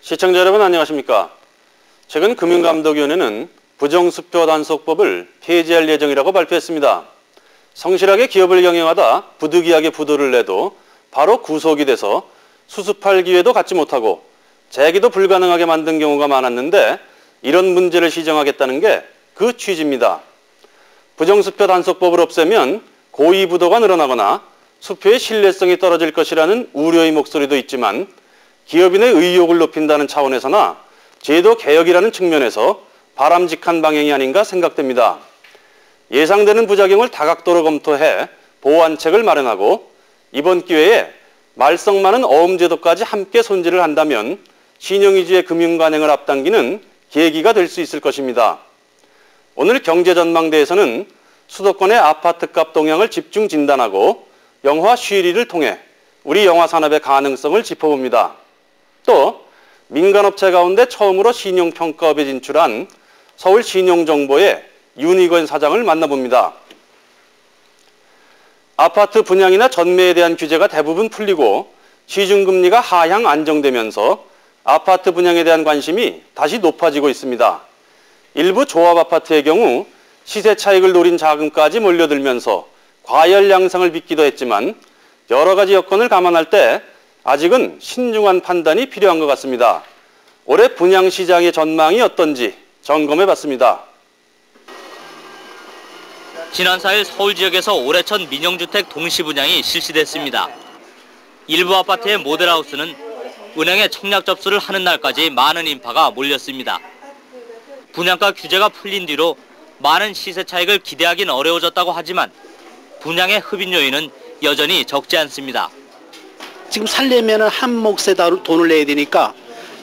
시청자 여러분 안녕하십니까? 최근 금융감독위원회는 부정수표 단속법을 폐지할 예정이라고 발표했습니다. 성실하게 기업을 경영하다 부득이하게 부도를 내도 바로 구속이 돼서 수습할 기회도 갖지 못하고 재기도 불가능하게 만든 경우가 많았는데 이런 문제를 시정하겠다는 게 그 취지입니다. 부정수표 단속법을 없애면 고의부도가 늘어나거나 수표의 신뢰성이 떨어질 것이라는 우려의 목소리도 있지만 기업인의 의욕을 높인다는 차원에서나 제도 개혁이라는 측면에서 바람직한 방향이 아닌가 생각됩니다. 예상되는 부작용을 다각도로 검토해 보완책을 마련하고 이번 기회에 말썽 많은 어음제도까지 함께 손질을 한다면 신용위주의 금융관행을 앞당기는 계기가 될 수 있을 것입니다. 오늘 경제전망대에서는 수도권의 아파트값 동향을 집중 진단하고 영화 쉬리를 통해 우리 영화 산업의 가능성을 짚어봅니다. 또 민간업체 가운데 처음으로 신용평가업에 진출한 서울신용정보의 윤희건 사장을 만나봅니다. 아파트 분양이나 전매에 대한 규제가 대부분 풀리고 시중금리가 하향 안정되면서 아파트 분양에 대한 관심이 다시 높아지고 있습니다. 일부 조합아파트의 경우 시세 차익을 노린 자금까지 몰려들면서 과열 양상을 빚기도 했지만 여러 가지 여건을 감안할 때 아직은 신중한 판단이 필요한 것 같습니다. 올해 분양시장의 전망이 어떤지 점검해봤습니다. 지난 4일 서울 지역에서 올해 첫 민영주택 동시분양이 실시됐습니다. 일부 아파트의 모델하우스는 은행에 청약 접수를 하는 날까지 많은 인파가 몰렸습니다. 분양가 규제가 풀린 뒤로 많은 시세 차익을 기대하긴 어려워졌다고 하지만 분양의 흡입 요인은 여전히 적지 않습니다. 지금 살려면 한 몫에 돈을 내야 되니까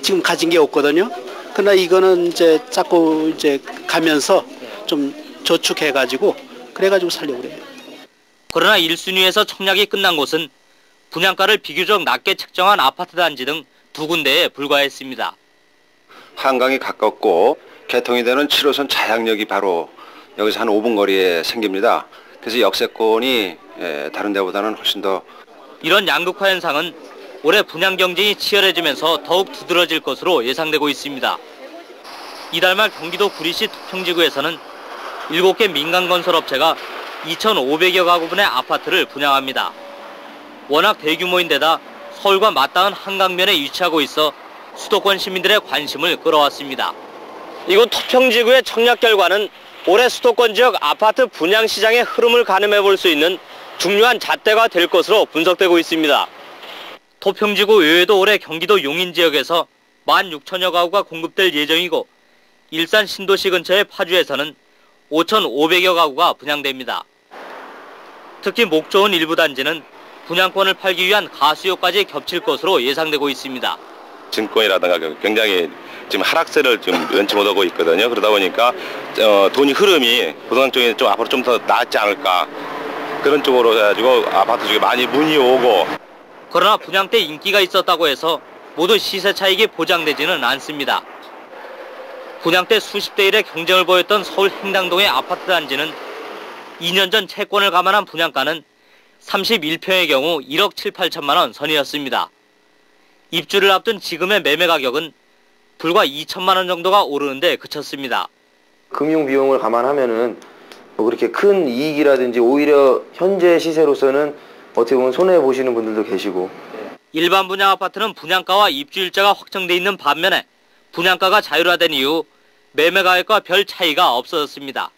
지금 가진 게 없거든요. 그러나 이거는 이제 자꾸 이제 가면서 좀 저축해가지고 그래가지고 살려고 그래요. 그러나 1순위에서 청약이 끝난 곳은 분양가를 비교적 낮게 책정한 아파트 단지 등 두 군데에 불과했습니다. 한강이 가깝고 개통이 되는 7호선 자양역이 바로 여기서 한 5분 거리에 생깁니다. 그래서 역세권이 다른 데보다는 훨씬 더. 이런 양극화 현상은 올해 분양 경쟁이 치열해지면서 더욱 두드러질 것으로 예상되고 있습니다. 이달 말 경기도 구리시 토평지구에서는 7개 민간건설업체가 2,500여 가구분의 아파트를 분양합니다. 워낙 대규모인데다 서울과 맞닿은 한강면에 위치하고 있어 수도권 시민들의 관심을 끌어왔습니다. 이곳 토평지구의 청약 결과는 올해 수도권 지역 아파트 분양 시장의 흐름을 가늠해 볼 수 있는 중요한 잣대가 될 것으로 분석되고 있습니다. 토평지구 외에도 올해 경기도 용인 지역에서 16,000여 가구가 공급될 예정이고 일산 신도시 근처의 파주에서는 5,500여 가구가 분양됩니다. 특히 목 좋은 일부 단지는 분양권을 팔기 위한 가수요까지 겹칠 것으로 예상되고 있습니다. 증권이라든가 굉장히 지금 하락세를 좀 면치 못하고 있거든요. 그러다 보니까 돈이 흐름이 부동산 쪽에 좀 앞으로 좀 더 나았지 않을까 그런 쪽으로 해가지고 아파트 쪽에 많이 문의 오고. 그러나 분양 때 인기가 있었다고 해서 모두 시세 차익이 보장되지는 않습니다. 분양 때 수십 대 1의 경쟁을 보였던 서울 행당동의 아파트 단지는 2년 전 채권을 감안한 분양가는 31평의 경우 1억 7, 8천만 원 선이었습니다. 입주를 앞둔 지금의 매매 가격은 불과 2천만 원 정도가 오르는데 그쳤습니다. 금융 비용을 감안하면은 뭐 그렇게 큰 이익이라든지 오히려 현재 시세로서는 어떻게 보면 손해 보시는 분들도 계시고. 일반 분양 아파트는 분양가와 입주일자가 확정돼 있는 반면에 분양가가 자율화된 이후 매매 가격과 별 차이가 없어졌습니다.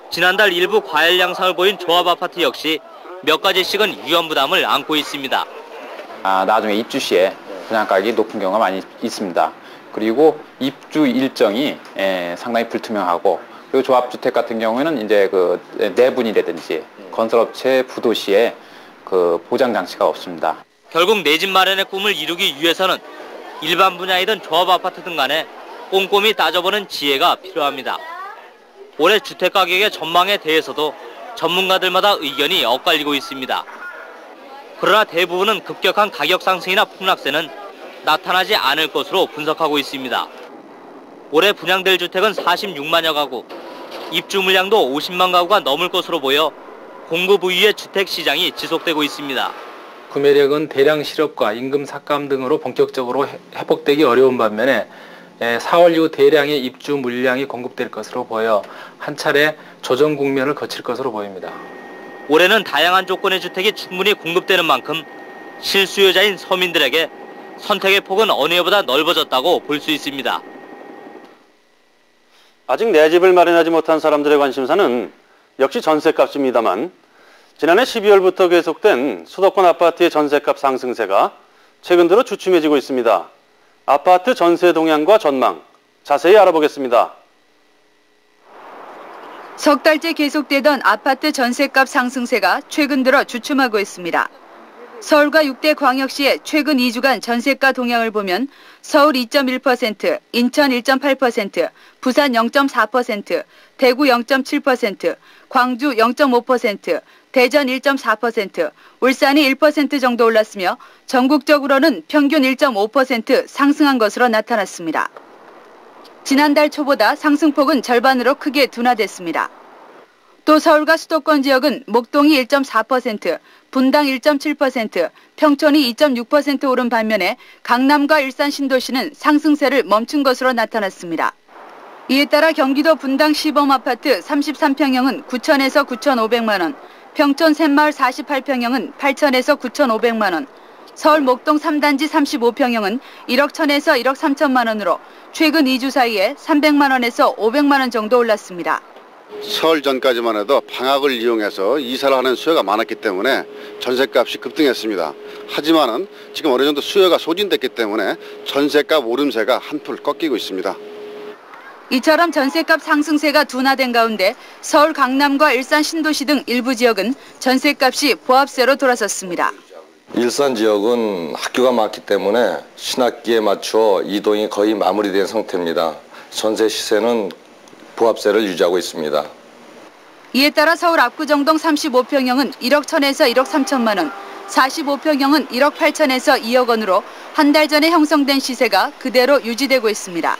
지난달 일부 과열 양상을 보인 조합 아파트 역시 몇 가지씩은 위험 부담을 안고 있습니다. 나중에 입주 시에 분양가격이 높은 경우가 많이 있습니다. 그리고 입주 일정이 상당히 불투명하고, 그리고 조합주택 같은 경우에는 이제 그 내분이라든지 건설업체 부도 시에 그 보장 장치가 없습니다. 결국 내 집 마련의 꿈을 이루기 위해서는 일반 분야이든 조합 아파트 등 간에 꼼꼼히 따져보는 지혜가 필요합니다. 올해 주택 가격의 전망에 대해서도 전문가들마다 의견이 엇갈리고 있습니다. 그러나 대부분은 급격한 가격 상승이나 폭락세는 나타나지 않을 것으로 분석하고 있습니다. 올해 분양될 주택은 46만여 가구, 입주 물량도 50만 가구가 넘을 것으로 보여 공급 우위의 주택 시장이 지속되고 있습니다. 구매력은 대량 실업과 임금 삭감 등으로 본격적으로 회복되기 어려운 반면에 4월 이후 대량의 입주 물량이 공급될 것으로 보여 한 차례 조정 국면을 거칠 것으로 보입니다. 올해는 다양한 조건의 주택이 충분히 공급되는 만큼 실수요자인 서민들에게 선택의 폭은 어느 해보다 넓어졌다고 볼 수 있습니다. 아직 내 집을 마련하지 못한 사람들의 관심사는 역시 전셋값입니다만 지난해 12월부터 계속된 수도권 아파트의 전셋값 상승세가 최근 들어 주춤해지고 있습니다. 아파트 전세 동향과 전망 자세히 알아보겠습니다. 석 달째 계속되던 아파트 전셋값 상승세가 최근 들어 주춤하고 있습니다. 서울과 6대 광역시의 최근 2주간 전세가 동향을 보면 서울 2.1%, 인천 1.8%, 부산 0.4%, 대구 0.7%, 광주 0.5%, 대전 1.4%, 울산이 1% 정도 올랐으며 전국적으로는 평균 1.5% 상승한 것으로 나타났습니다. 지난달 초보다 상승폭은 절반으로 크게 둔화됐습니다. 또 서울과 수도권 지역은 목동이 1.4%, 분당 1.7%, 평촌이 2.6% 오른 반면에 강남과 일산 신도시는 상승세를 멈춘 것으로 나타났습니다. 이에 따라 경기도 분당 시범아파트 33평형은 9천에서 9,500만 원, 평촌 샘마을 48평형은 8천에서 9,500만 원, 서울 목동 3단지 35평형은 1억 1천에서 1억 3천만 원으로 최근 2주 사이에 300만 원에서 500만 원 정도 올랐습니다. 설 전까지만 해도 방학을 이용해서 이사를 하는 수요가 많았기 때문에 전셋값이 급등했습니다. 하지만은 지금 어느 정도 수요가 소진됐기 때문에 전셋값 오름세가 한풀 꺾이고 있습니다. 이처럼 전셋값 상승세가 둔화된 가운데 서울 강남과 일산 신도시 등 일부 지역은 전셋값이 보합세로 돌아섰습니다. 일산 지역은 학교가 많기 때문에 신학기에 맞춰 이동이 거의 마무리된 상태입니다. 전세 시세는 보합세를 유지하고 있습니다. 이에 따라 서울 압구정동 35평형은 1억 1천에서 1억 3천만 원, 45평형은 1억 8천에서 2억 원으로 한 달 전에 형성된 시세가 그대로 유지되고 있습니다.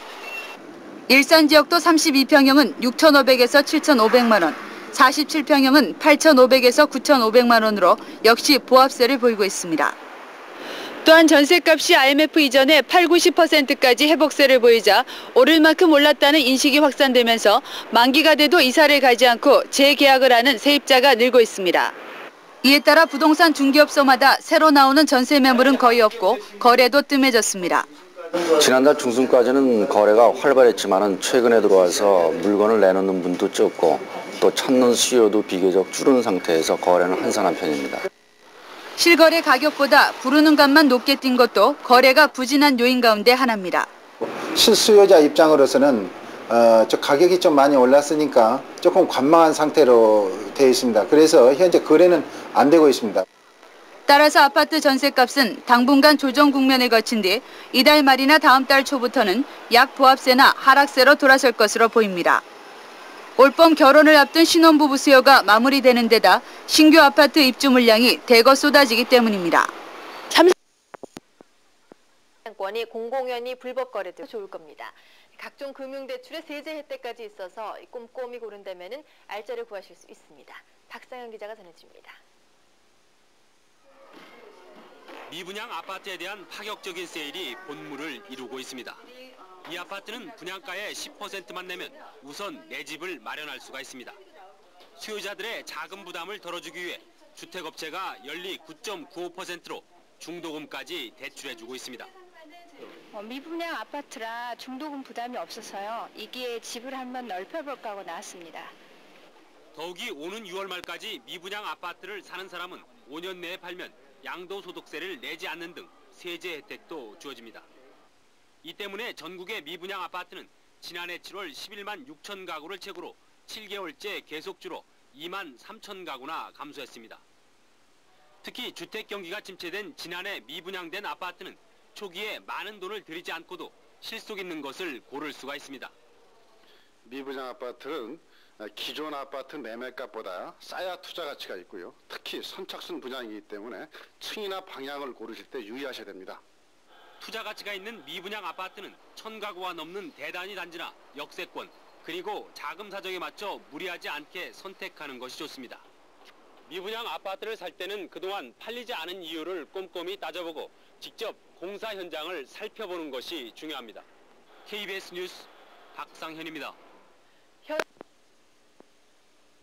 일산 지역도 32평형은 6,500에서 7,500만 원, 47평형은 8,500에서 9,500만 원으로 역시 보합세를 보이고 있습니다. 또한 전셋값이 IMF 이전에 8, 90%까지 회복세를 보이자 오를 만큼 올랐다는 인식이 확산되면서 만기가 돼도 이사를 가지 않고 재계약을 하는 세입자가 늘고 있습니다. 이에 따라 부동산 중개업소마다 새로 나오는 전세 매물은 거의 없고 거래도 뜸해졌습니다. 지난달 중순까지는 거래가 활발했지만 최근에 들어와서 물건을 내놓는 분도 적고 또 찾는 수요도 비교적 줄은 상태에서 거래는 한산한 편입니다. 실거래 가격보다 부르는 값만 높게 뛴 것도 거래가 부진한 요인 가운데 하나입니다. 실수요자 입장으로서는 가격이 좀 많이 올랐으니까 조금 관망한 상태로 되어 있습니다. 그래서 현재 거래는 안 되고 있습니다. 따라서 아파트 전셋값은 당분간 조정 국면을 거친 뒤 이달 말이나 다음 달 초부터는 약 보합세나 하락세로 돌아설 것으로 보입니다. 올봄 결혼을 앞둔 신혼부부 수요가 마무리되는 데다 신규 아파트 입주 물량이 대거 쏟아지기 때문입니다. 권이 공공연히 불법 거래도 좋을 겁니다. 각종 금융대출의 세제 혜택까지 있어서 꼼꼼히 고른다면 알짜를 구하실 수 있습니다. 박상현 기자가 전해줍니다. 미분양 아파트에 대한 파격적인 세일이 본물을 이루고 있습니다. 이 아파트는 분양가의 10%만 내면 우선 내 집을 마련할 수가 있습니다. 수요자들의 자금 부담을 덜어주기 위해 주택업체가 연리 9.95%로 중도금까지 대출해주고 있습니다. 미분양 아파트라 중도금 부담이 없어서요. 이기에 집을 한번 넓혀볼까 하고 나왔습니다. 더욱이 오는 6월 말까지 미분양 아파트를 사는 사람은 5년 내에 팔면 양도소득세를 내지 않는 등 세제 혜택도 주어집니다. 이 때문에 전국의 미분양 아파트는 지난해 7월 11만 6천 가구를 최고로 7개월째 계속 줄어 2만 3천 가구나 감소했습니다. 특히 주택 경기가 침체된 지난해 미분양된 아파트는 초기에 많은 돈을 들이지 않고도 실속 있는 것을 고를 수가 있습니다. 미분양 아파트는 기존 아파트 매매값보다 싸야 투자 가치가 있고요. 특히 선착순 분양이기 때문에 층이나 방향을 고르실 때 유의하셔야 됩니다. 투자 가치가 있는 미분양 아파트는 1,000가구가 넘는 대단위 단지나 역세권, 그리고 자금 사정에 맞춰 무리하지 않게 선택하는 것이 좋습니다. 미분양 아파트를 살 때는 그동안 팔리지 않은 이유를 꼼꼼히 따져보고 직접 공사 현장을 살펴보는 것이 중요합니다. KBS 뉴스 박상현입니다.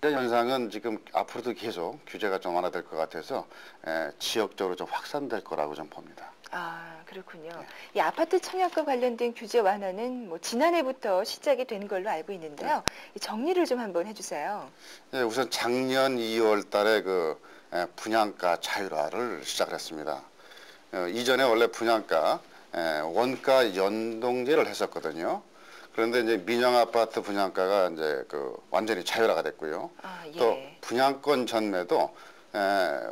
이런 현상은 지금 앞으로도 계속 규제가 좀 완화될 것 같아서 지역적으로 좀 확산될 거라고 좀 봅니다. 아, 그렇군요. 이 아파트 청약과 관련된 규제 완화는 뭐 지난해부터 시작이 된 걸로 알고 있는데요. 이 정리를 좀 한번 해주세요. 네, 우선 작년 2월 달에 그 분양가 자율화를 시작을 했습니다. 이전에 원래 분양가 원가 연동제를 했었거든요. 그런데 이제 민영 아파트 분양가가 이제 그 완전히 자율화가 됐고요. 예. 또 분양권 전매도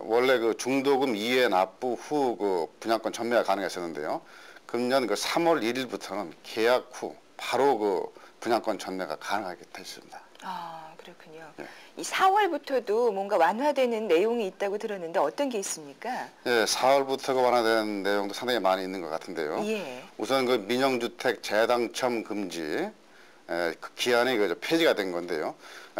원래 그 중도금 이해 납부 후 그 분양권 전매가 가능했었는데요. 금년 그 3월 1일부터는 계약 후 바로 그 분양권 전매가 가능하게 됐습니다. 아, 그렇군요. 예. 이 4월부터도 뭔가 완화되는 내용이 있다고 들었는데 어떤 게 있습니까? 예, 4월부터가 완화된 내용도 상당히 많이 있는 것 같은데요. 예. 우선 그 민영주택 재당첨 금지 그 기한이 그 폐지가 된 건데요.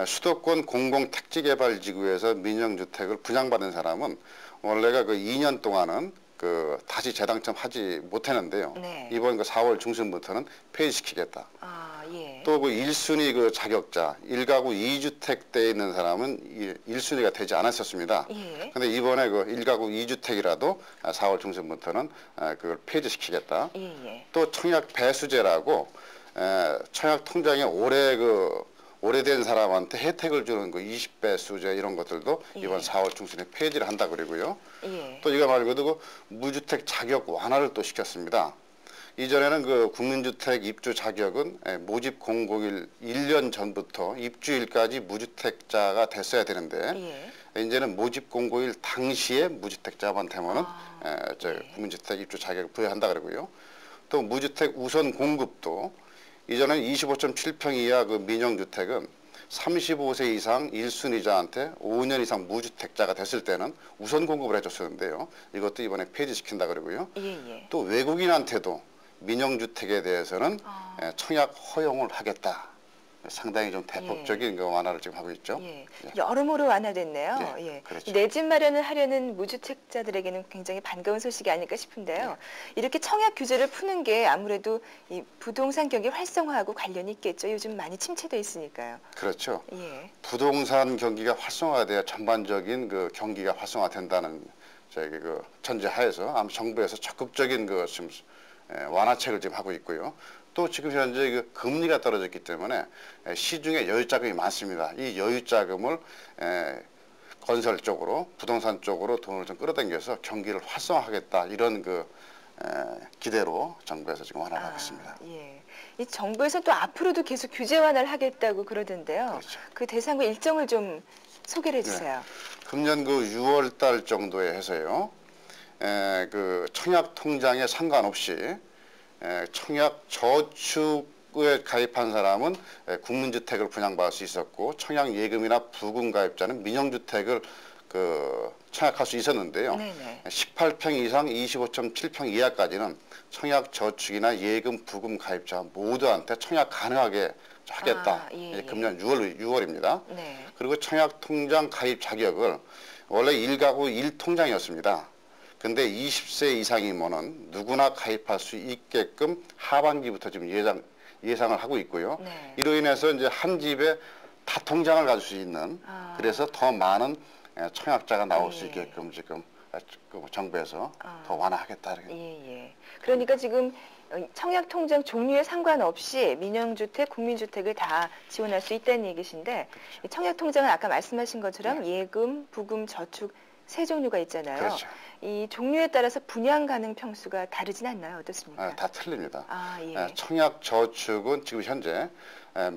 수도권 공공택지개발지구에서 민영주택을 분양받은 사람은 원래가 그 2년 동안은 그 다시 재당첨하지 못했는데요. 네. 이번 그 4월 중순부터는 폐지시키겠다. 아, 예. 또 그 1순위 그 자격자 1가구 2주택대에 있는 사람은 1순위가 되지 않았었습니다. 예. 근데 이번에 그 1가구 2주택이라도 4월 중순부터는 그걸 폐지시키겠다. 예. 또 청약 배수제라고 청약 통장에 오래된 사람한테 혜택을 주는 그 20배 수제 이런 것들도 이번 4월 중순에 폐지를 한다 그러고요. 예. 또 이거 말고도 그 무주택 자격 완화를 또 시켰습니다. 이전에는 그 국민주택 입주 자격은 모집 공고일 1년 전부터 입주일까지 무주택자가 됐어야 되는데 이제는 모집 공고일 당시에 무주택자만 되면은 국민주택 입주 자격을 부여한다 그러고요. 또 무주택 우선 공급도 이전엔 25.7평 이하 그 민영주택은 35세 이상 1순위자한테 5년 이상 무주택자가 됐을 때는 우선 공급을 해줬었는데요. 이것도 이번에 폐지시킨다 그러고요. 또 외국인한테도 민영주택에 대해서는 청약 허용을 하겠다. 상당히 좀 대폭적인 그 완화를 지금 하고 있죠. 예. 여러모로 완화됐네요. 네, 예. 그렇죠. 내 집 마련을 하려는 무주택자들에게는 굉장히 반가운 소식이 아닐까 싶은데요. 이렇게 청약 규제를 푸는 게 아무래도 이 부동산 경기 활성화하고 관련이 있겠죠. 요즘 많이 침체돼 있으니까요. 그렇죠. 예. 부동산 경기가 활성화돼야 전반적인 그 경기가 활성화된다는 저기 그 전제하에서 아마 정부에서 적극적인 그 지금 완화책을 지금 하고 있고요. 또 지금 현재 그 금리가 떨어졌기 때문에 시중에 여유 자금이 많습니다. 이 여유 자금을 건설 쪽으로 부동산 쪽으로 돈을 좀 끌어당겨서 경기를 활성화하겠다 이런 그 기대로 정부에서 지금 완화를 하고 있습니다. 예. 이 정부에서 또 앞으로도 계속 규제 완화를 하겠다고 그러던데요. 그렇죠. 그 대상과 일정을 좀 소개를 해주세요. 금년 그 6월 달 정도에 해서요. 그 청약 통장에 상관없이 청약 저축에 가입한 사람은 국민주택을 분양받을 수 있었고 청약 예금이나 부금 가입자는 민영주택을 그 청약할 수 있었는데요. 네네. 18평 이상 25.7평 이하까지는 청약 저축이나 예금 부금 가입자 모두한테 청약 가능하게 하겠다. 금년 6월입니다. 네. 그리고 청약 통장 가입 자격을 원래 1가구 1통장이었습니다. 근데 20세 이상이면은 누구나 가입할 수 있게끔 하반기부터 지금 예상을 하고 있고요. 이로 인해서 이제 한 집에 다 통장을 가질 수 있는 그래서 더 많은 청약자가 나올 수 있게끔 지금 정부에서 더 완화하겠다. 그러니까 지금 청약 통장 종류에 상관없이 민영주택, 국민주택을 다 지원할 수 있다는 얘기신데 청약 통장은 아까 말씀하신 것처럼 예금, 부금, 저축 세 종류가 있잖아요. 그렇죠. 이 종류에 따라서 분양 가능 평수가 다르진 않나요? 어떻습니까? 다 틀립니다. 예. 청약 저축은 지금 현재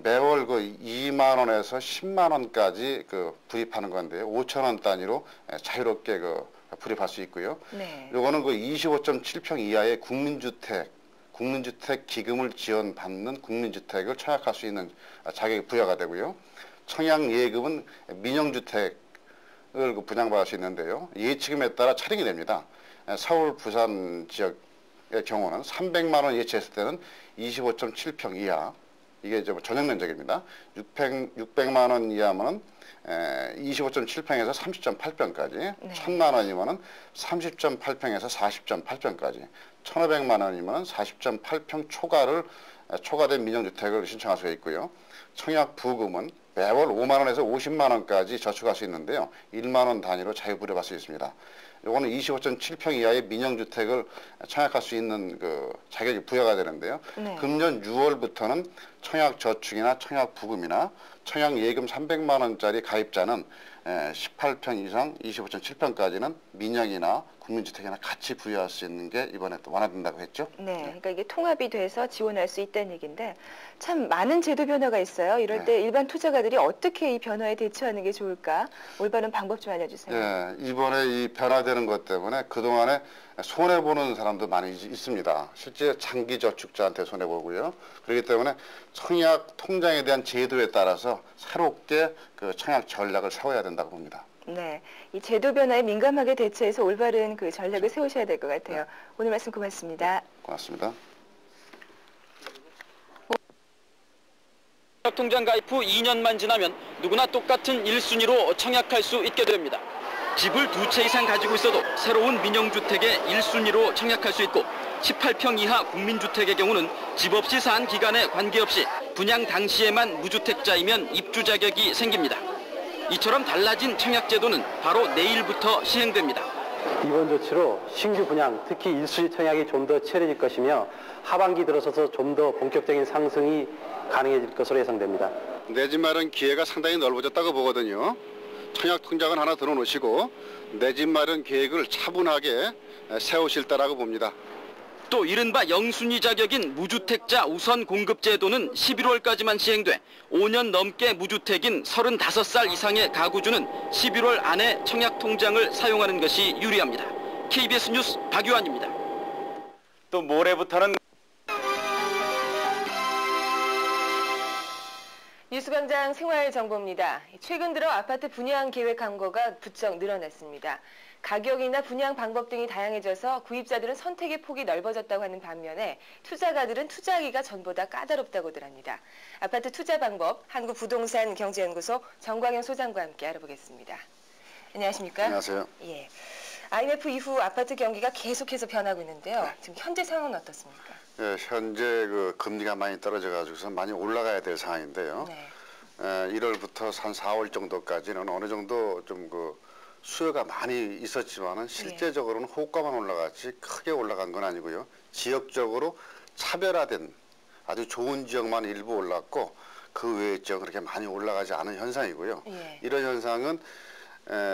매월 그 2만 원에서 10만 원까지 그 불입하는 건데요. 5천 원 단위로 자유롭게 그 불입할 수 있고요. 요거는 그 25.7평 이하의 국민주택 기금을 지원받는 국민주택을 청약할 수 있는 자격이 부여가 되고요. 청약 예금은 민영주택 을 분양받을 수 있는데요. 예치금에 따라 차등이 됩니다. 서울, 부산 지역의 경우는 300만 원 예치했을 때는 25.7평 이하, 이게 이제 전용 면적입니다. 600만 원 이하면은 25.7평에서 30.8평까지, 네. 1000만 원이면은 30.8평에서 40.8평까지, 1500만 원이면 40.8평 초과된 민영주택을 신청할 수가 있고요. 청약 부금은 매월 5만 원에서 50만 원까지 저축할 수 있는데요. 1만 원 단위로 자유부여받을 수 있습니다. 요거는 25.7평 이하의 민영주택을 청약할 수 있는 그 자격이 부여가 되는데요. 네. 금년 6월부터는 청약 저축이나 청약 부금이나 청약 예금 300만 원짜리 가입자는 18평 이상 25.7평까지는 민영이나 국민주택이나 같이 부여할 수 있는 게 이번에 또 완화된다고 했죠. 네, 그러니까 이게 통합이 돼서 지원할 수 있다는 얘기인데 참 많은 제도 변화가 있어요. 이럴 때 일반 투자가들이 어떻게 이 변화에 대처하는 게 좋을까? 올바른 방법 좀 알려주세요. 예, 이번에 이 변화되는 것 때문에 그동안에 손해보는 사람도 많이 있습니다. 실제 장기 저축자한테 손해보고요. 그렇기 때문에 청약 통장에 대한 제도에 따라서 새롭게 그 청약 전략을 세워야 된다고 봅니다. 네, 이 제도 변화에 민감하게 대처해서 올바른 그 전략을 세우셔야 될 것 같아요. 오늘 말씀 고맙습니다. 고맙습니다. 청약통장 가입 후 2년만 지나면 누구나 똑같은 1순위로 청약할 수 있게 됩니다. 집을 2채 이상 가지고 있어도 새로운 민영주택에 1순위로 청약할 수 있고 18평 이하 국민주택의 경우는 집 없이 산 기간에 관계없이 분양 당시에만 무주택자이면 입주 자격이 생깁니다. 이처럼 달라진 청약제도는 바로 내일부터 시행됩니다. 이번 조치로 신규 분양, 특히 1순위 청약이 좀 더 치열해질 것이며 하반기 들어서서 좀 더 본격적인 상승이 가능해질 것으로 예상됩니다. 내 집 마련 기회가 상당히 넓어졌다고 보거든요. 청약 통장을 하나 들어놓으시고 내 집 마련 계획을 차분하게 세우실 때라고 봅니다. 또 이른바 영순위 자격인 무주택자 우선 공급 제도는 11월까지만 시행돼 5년 넘게 무주택인 35살 이상의 가구주는 11월 안에 청약 통장을 사용하는 것이 유리합니다. KBS 뉴스 박유한입니다. 또 모레부터는 뉴스광장 생활정보입니다. 최근 들어 아파트 분양 계획 광고가 부쩍 늘어났습니다. 가격이나 분양 방법 등이 다양해져서 구입자들은 선택의 폭이 넓어졌다고 하는 반면에 투자가들은 투자하기가 전보다 까다롭다고들 합니다. 아파트 투자 방법 한국부동산경제연구소 정광영 소장과 함께 알아보겠습니다. 안녕하십니까? 안녕하세요. 예. IMF 이후 아파트 경기가 계속해서 변하고 있는데요. 지금 현재 상황은 어떻습니까? 예, 현재 그 금리가 많이 떨어져가지고서 많이 올라가야 될 상황인데요. 네. 1월부터 한 4월 정도까지는 어느 정도 좀 그 수요가 많이 있었지만은 실제적으로는 호가만 올라갔지 크게 올라간 건 아니고요. 지역적으로 차별화된 아주 좋은 지역만 일부 올랐고 그 외의 지역은 그렇게 많이 올라가지 않은 현상이고요. 예. 이런 현상은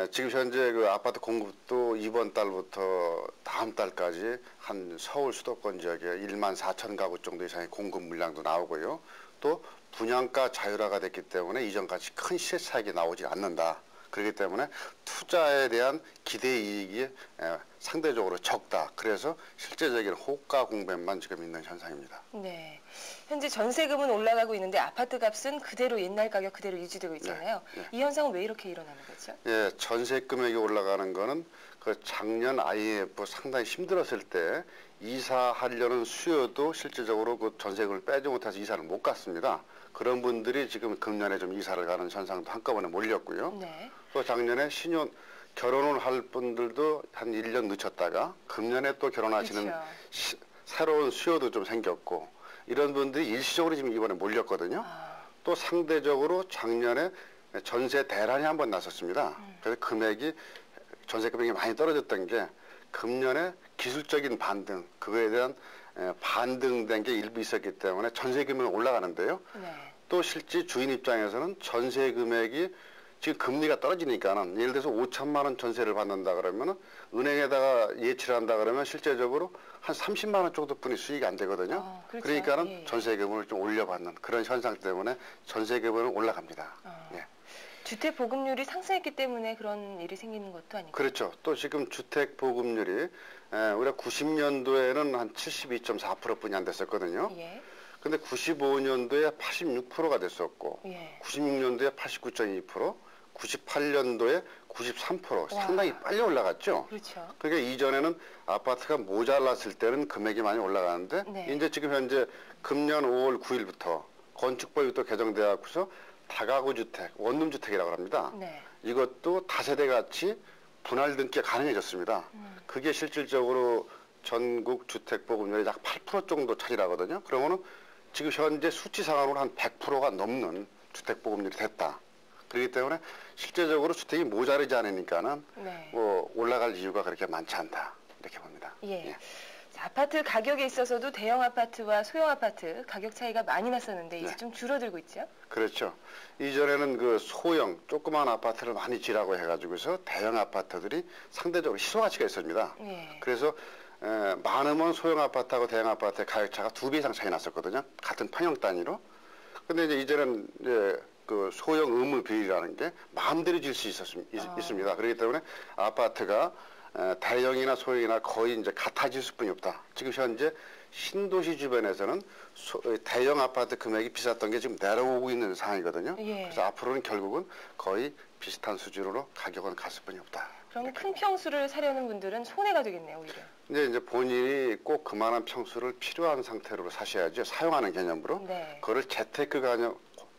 지금 현재 그 아파트 공급도 이번 달부터 다음 달까지 한 서울 수도권 지역에 1만 4천 가구 정도 이상의 공급 물량도 나오고요. 또 분양가 자율화가 됐기 때문에 이전같이 큰 시세 차익이 나오지 않는다. 그렇기 때문에 투자에 대한 기대 이익이 상대적으로 적다. 그래서 실제적인 호가 공백만 지금 있는 현상입니다. 네. 현재 전세금은 올라가고 있는데 아파트 값은 그대로 옛날 가격 그대로 유지되고 있잖아요. 네. 이 현상은 왜 이렇게 일어나는 거죠? 예, 전세 금액이 올라가는 거는 그 작년 IMF 상당히 힘들었을 때 이사하려는 수요도 실제적으로 그 전세금을 빼지 못해서 이사를 못 갔습니다. 그런 분들이 지금 금년에 좀 이사를 가는 현상도 한꺼번에 몰렸고요. 네. 또 작년에 신혼 결혼을 할 분들도 한 1년 늦췄다가 금년에 또 결혼하시는 그렇죠. 새로운 수요도 좀 생겼고 이런 분들이 일시적으로 지금 이번에 몰렸거든요. 또 상대적으로 작년에 전세 대란이 한번 났었습니다. 그래서 금액이 전세 금액이 많이 떨어졌던 게 금년에 기술적인 반등, 그거에 대한 반등된 게 일부 있었기 때문에 전세 금액이 올라가는데요. 네. 또 실제 주인 입장에서는 전세 금액이 지금 금리가 떨어지니까는 예를 들어서 5천만 원 전세를 받는다 그러면은 은행에다가 예치를 한다 그러면 실제적으로 한 30만 원 정도뿐이 수익이 안 되거든요. 그렇죠. 그러니까는 예. 전세금을 좀 올려받는 그런 현상 때문에 전세금은 올라갑니다. 예. 주택 보급률이 상승했기 때문에 그런 일이 생기는 것도 아니고. 그렇죠. 또 지금 주택 보급률이 우리가 90년도에는 한 72.4%뿐이 안 됐었거든요. 예. 근데 95년도에 86%가 됐었고, 예. 96년도에 89.2%, 98년도에 93%, 상당히 빨리 올라갔죠. 그렇죠. 그러니까 이전에는 아파트가 모자랐을 때는 금액이 많이 올라가는데, 네. 이제 지금 현재 금년 5월 9일부터 건축법이 또 개정되어 갖고서 다가구 주택, 원룸 주택이라고 합니다. 네. 이것도 다세대 같이 분할 등기가 가능해졌습니다. 그게 실질적으로 전국 주택 보급률의 약 8% 정도 차지하거든요. 그러면은 지금 현재 수치상으로 한 100%가 넘는 주택 보급률이 됐다. 그렇기 때문에 실제적으로 주택이 모자르지 않으니까는 네. 뭐 올라갈 이유가 그렇게 많지 않다. 이렇게 봅니다. 예. 예. 자, 아파트 가격에 있어서도 대형 아파트와 소형 아파트 가격 차이가 많이 났었는데 이제 네. 좀 줄어들고 있죠? 그렇죠. 이전에는 그 소형, 조그만 아파트를 많이 지라고 해가지고서 대형 아파트들이 상대적으로 희소 가치가 있습니다. 예. 그래서 많으면 소형 아파트하고 대형 아파트의 가격차가 2배 이상 차이 났었거든요. 같은 평형 단위로. 근데 이제 이제는 이제 그 소형 의무 비율이라는 게 마음대로 질 수 있습니다. 그렇기 때문에 아파트가 대형이나 소형이나 거의 이제 같아질 수뿐이 없다. 지금 현재 신도시 주변에서는 대형 아파트 금액이 비쌌던 게 지금 내려오고 있는 상황이거든요. 예. 그래서 앞으로는 결국은 거의 비슷한 수준으로 가격은 갔을 뿐이 없다. 그럼 큰 평수를 사려는 분들은 손해가 되겠네요, 오히려. 이제 본인이 꼭 그만한 평수를 필요한 상태로 사셔야죠. 사용하는 개념으로. 네. 그거를 재테크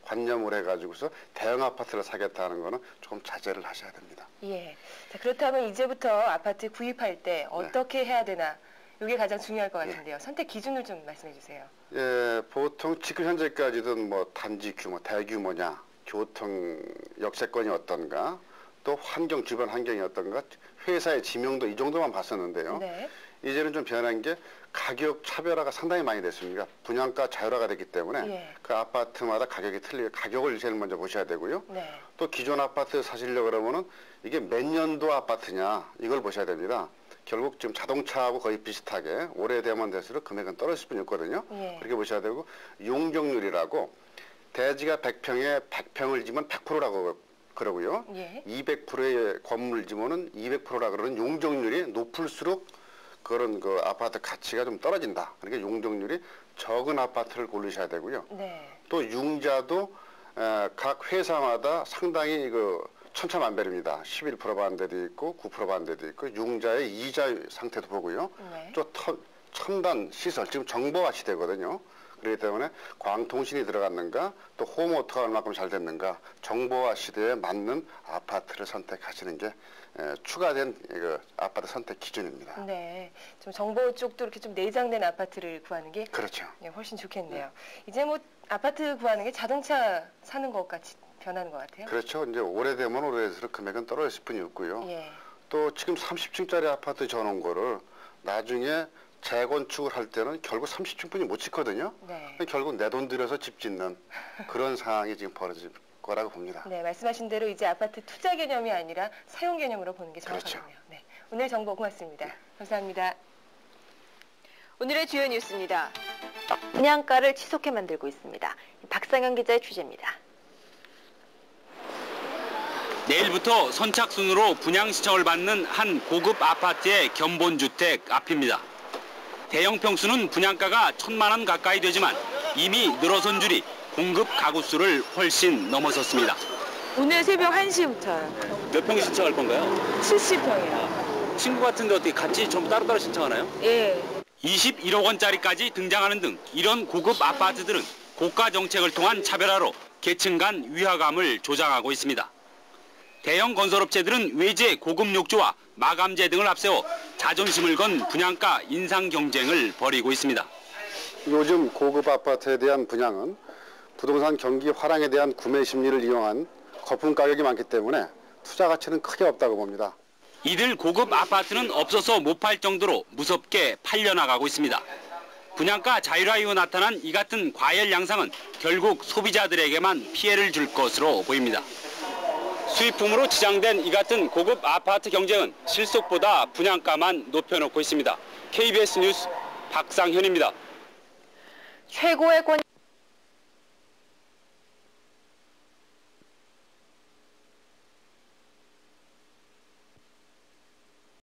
관념으로 해가지고서 대형 아파트를 사겠다는 거는 조금 자제를 하셔야 됩니다. 예. 자, 그렇다면 이제부터 아파트 구입할 때 어떻게 해야 되나? 이게 가장 중요할 것 같은데요. 선택 기준을 좀 말씀해 주세요. 예, 보통 지금 현재까지는 뭐 단지 규모, 대규모냐, 교통 역세권이 어떤가, 또 환경, 주변 환경이 어떤가, 회사의 지명도 이 정도만 봤었는데요. 네. 이제는 좀 변한 게 가격 차별화가 상당히 많이 됐습니다. 분양가 자율화가 됐기 때문에 예. 그 아파트마다 가격이 틀리게 가격을 제일 먼저 보셔야 되고요. 네. 또 기존 아파트 사시려고 그러면은 이게 몇 년도 아파트냐 이걸 보셔야 됩니다. 결국 지금 자동차하고 거의 비슷하게 오래되면 될수록 금액은 떨어질 뿐이 없거든요. 예. 그렇게 보셔야 되고 용적률이라고 대지가 100평에 100평을 지면 100%라고 그러고요. 예. 200%의 건물 지면은 200%라 그러는 용적률이 높을수록 그런 그 아파트 가치가 좀 떨어진다. 그러니까 용적률이 적은 아파트를 고르셔야 되고요. 네. 또 융자도 각 회사마다 상당히 그 천차만별입니다. 11% 반대도 있고 9% 반대도 있고 융자의 이자 상태도 보고요. 네. 또 첨단 시설, 지금 정보화 시대거든요. 그렇기 때문에 광통신이 들어갔는가 또 홈워터가 얼마큼 잘 됐는가 정보화 시대에 맞는 아파트를 선택하시는 게 추가된 그 아파트 선택 기준입니다. 네. 좀 정보 쪽도 이렇게 좀 내장된 아파트를 구하는 게 그렇죠. 네, 훨씬 좋겠네요. 이제 뭐 아파트 구하는 게 자동차 사는 것 같이 변하는 것 같아요. 그렇죠. 이제 오래되면 오래될수록 금액은 떨어질 뿐이 없고요. 예. 또 지금 30층짜리 아파트 전원 거를 나중에 재건축을 할 때는 결국 30층뿐이 못 짓거든요. 네. 결국 내 돈 들여서 집 짓는 그런 상황이 지금 벌어질 거라고 봅니다. 네, 말씀하신 대로 이제 아파트 투자 개념이 아니라 사용 개념으로 보는 게 정확하네요. 그렇죠. 네, 오늘 정보 고맙습니다. 감사합니다. 오늘의 주요 뉴스입니다. 분양가를 치솟게 만들고 있습니다. 박상현 기자의 취재입니다. 내일부터 선착순으로 분양 신청을 받는 한 고급 아파트의 견본주택 앞입니다. 대형 평수는 분양가가 1,000만 원 가까이 되지만 이미 늘어선 줄이 공급 가구 수를 훨씬 넘어섰습니다. 오늘 새벽 1시부터요. 몇 평 신청할 건가요? 70평이요. 친구 같은데 어떻게 같이 전부 따로따로 신청하나요? 예. 21억 원짜리까지 등장하는 등 이런 고급 아파트들은 고가 정책을 통한 차별화로 계층 간 위화감을 조장하고 있습니다. 대형 건설업체들은 외제 고급 욕조와 마감재 등을 앞세워 자존심을 건 분양가 인상 경쟁을 벌이고 있습니다. 요즘 고급 아파트에 대한 분양은 부동산 경기 화랑에 대한 구매 심리를 이용한 거품 가격이 많기 때문에 투자 가치는 크게 없다고 봅니다. 이들 고급 아파트는 없어서 못 팔 정도로 무섭게 팔려나가고 있습니다. 분양가 자율화 이후 나타난 이 같은 과열 양상은 결국 소비자들에게만 피해를 줄 것으로 보입니다. 수입품으로 지장된 이 같은 고급 아파트 경쟁은 실속보다 분양가만 높여놓고 있습니다. KBS 뉴스 박상현입니다. 최고의 권